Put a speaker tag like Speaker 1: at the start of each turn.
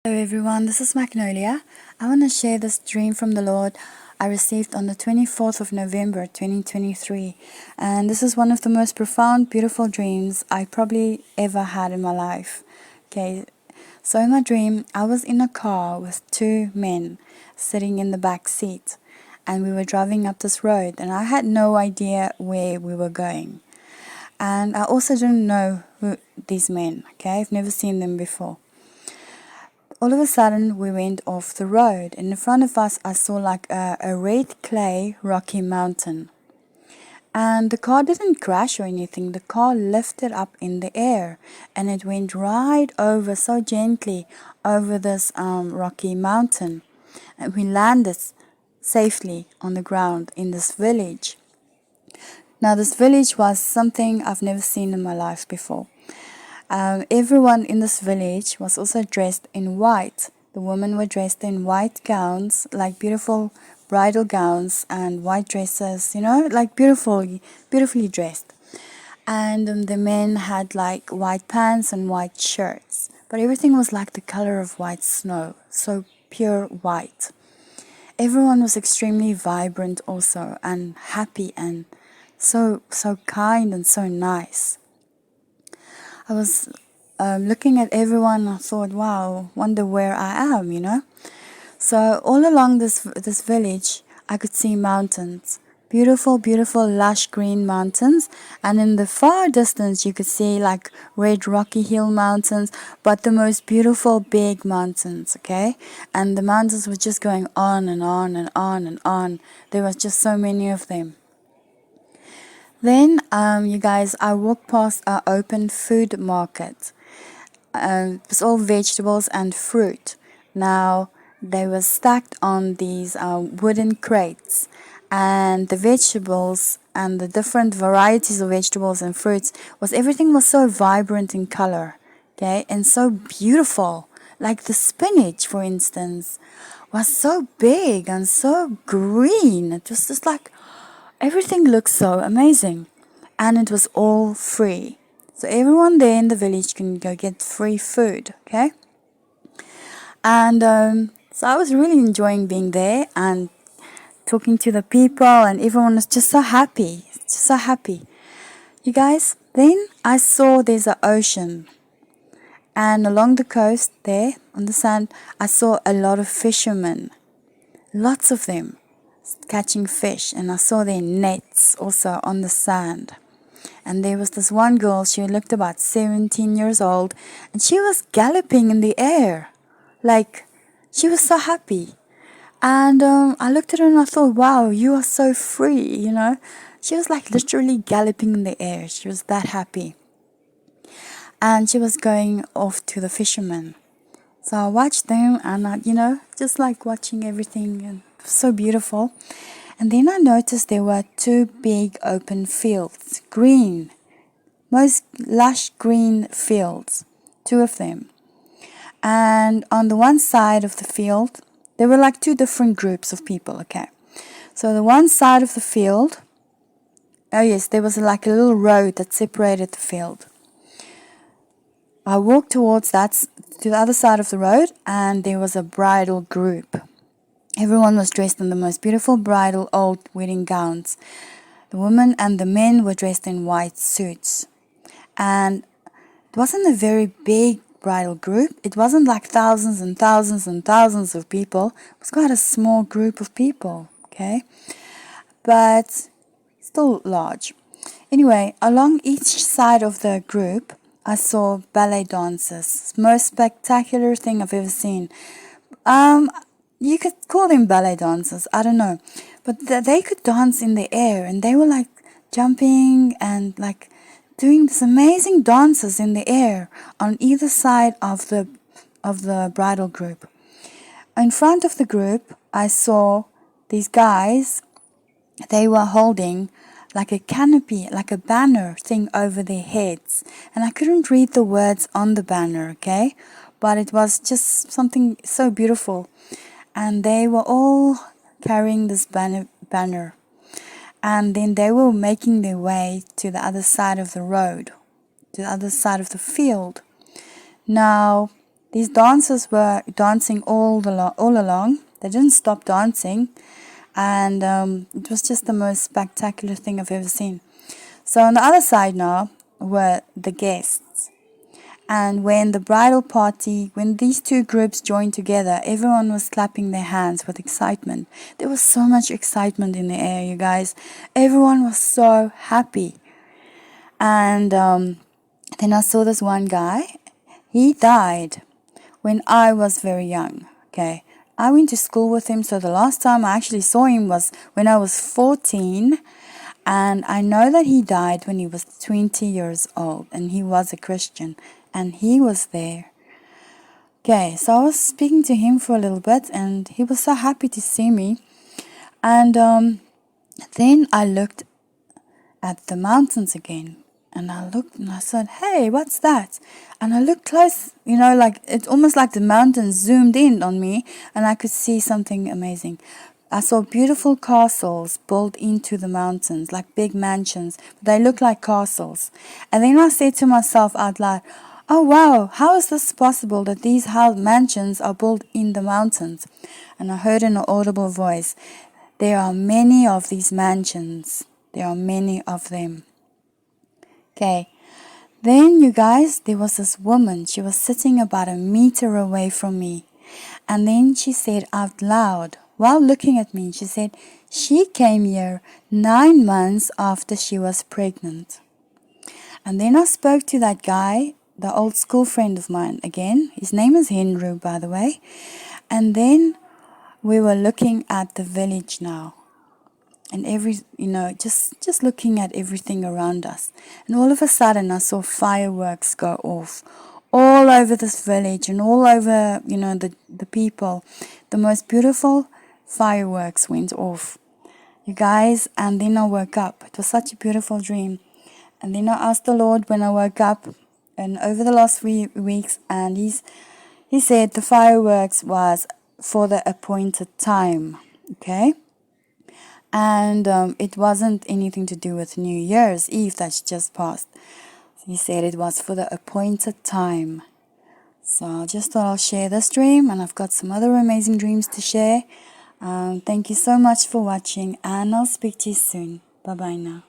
Speaker 1: Hello everyone, this is Magnolia. I want to share this dream from the Lord I received on the 24th of November 2023. And this is one of the most profound, beautiful dreams I probably ever had in my life. Okay, so in my dream, I was in a car with two men sitting in the back seat. And we were driving up this road, and I had no idea where we were going. And I also didn't know who these men, okay? I've never seen them before. All of a sudden, we went off the road, and in front of us, I saw like a red clay rocky mountain. And the car didn't crash or anything, the car lifted up in the air, and it went right over so gently over this rocky mountain. And we landed safely on the ground in this village. Now, this village was something I've never seen in my life before. Everyone in this village was also dressed in white. The women were dressed in white gowns, like beautiful bridal gowns and white dresses, like beautifully dressed. And the men had like white pants and white shirts. But everything was like the color of white snow, so pure white. Everyone was extremely vibrant also and happy and so kind and so nice. I was looking at everyone. I thought, wow, wonder where I am. So all along this village, I could see mountains, beautiful, beautiful, lush green mountains, and in the far distance, you could see like red rocky hill mountains, but the most beautiful big mountains. Okay, and the mountains were just going on and on and on and on. There was just so many of them. Then, you guys, I walked past our open food market. It was all vegetables and fruit. Now, they were stacked on these wooden crates. And the vegetables and the different varieties of vegetables and fruits everything was so vibrant in color, okay, and so beautiful. Like the spinach, for instance, was so big and so green. It was just like everything looked so amazing, and it was all free. So everyone there in the village can go get free food, okay? And so I was really enjoying being there and talking to the people, and everyone was just so happy, just so happy. You guys, then I saw there's an ocean, and along the coast there on the sand, I saw a lot of fishermen, lots of them catching fish, and I saw their nets also on the sand. And there was this one girl, she looked about 17 years old, and she was galloping in the air. Like, she was so happy. And I looked at her and I thought, wow, you are so free. She was like literally galloping in the air. She was that happy. And she was going off to the fishermen. So I watched them and, just like watching everything, and it was so beautiful. And then I noticed there were two big open fields, green, most lush green fields, two of them. And on the one side of the field, there were like two different groups of people, okay. So the one side of the field, oh yes, there was like a little road that separated the field. I walked towards that, to the other side of the road, and there was a bridal group. Everyone was dressed in the most beautiful bridal old wedding gowns. The women and the men were dressed in white suits. And it wasn't a very big bridal group. It wasn't like thousands and thousands and thousands of people. It was quite a small group of people, okay? But still large. Anyway, along each side of the group, I saw ballet dancers. Most spectacular thing I've ever seen. You could call them ballet dancers, I don't know. But they could dance in the air, and they were like jumping and like doing these amazing dances in the air on either side of the bridal group. In front of the group, I saw these guys. They were holding like a canopy, like a banner thing over their heads. And I couldn't read the words on the banner, okay? But it was just something so beautiful. And they were all carrying this banner. And then they were making their way to the other side of the road, to the other side of the field. Now, these dancers were dancing all along. They didn't stop dancing, and it was just the most spectacular thing I've ever seen. So on the other side now were the guests. And when the bridal party, when these two groups joined together, everyone was clapping their hands with excitement. There was so much excitement in the air, you guys. Everyone was so happy. And then I saw this one guy. He died when I was very young. Okay. I went to school with him, so the last time I actually saw him was when I was 14. And I know that he died when he was 20 years old, and he was a Christian, and he was there. Okay, so I was speaking to him for a little bit, and he was so happy to see me. And then I looked at the mountains again, and I looked and I said, hey, what's that? And I looked close, like it's almost like the mountains zoomed in on me, and I could see something amazing. I saw beautiful castles built into the mountains, like big mansions. But they looked like castles. And then I said to myself out loud, oh wow, how is this possible that these mansions are built in the mountains? And I heard in an audible voice, there are many of these mansions. There are many of them. Okay. Then, you guys, there was this woman. She was sitting about a meter away from me. And then she said out loud, while looking at me, she said, she came here 9 months after she was pregnant. And then I spoke to that guy, the old school friend of mine again. His name is Henry, by the way. And then we were looking at the village now. And just looking at everything around us. And all of a sudden I saw fireworks go off all over this village and all over, the people. The most beautiful fireworks went off, you guys. And then I woke up. It was such a beautiful dream. And then I asked the Lord when I woke up and over the last 3 weeks, and he said the fireworks was for the appointed time. Okay. And it wasn't anything to do with New Year's Eve that's just passed. He said it was for the appointed time. So I just thought I'll share this dream, and I've got some other amazing dreams to share. Thank you so much for watching, and I'll speak to you soon. Bye-bye now.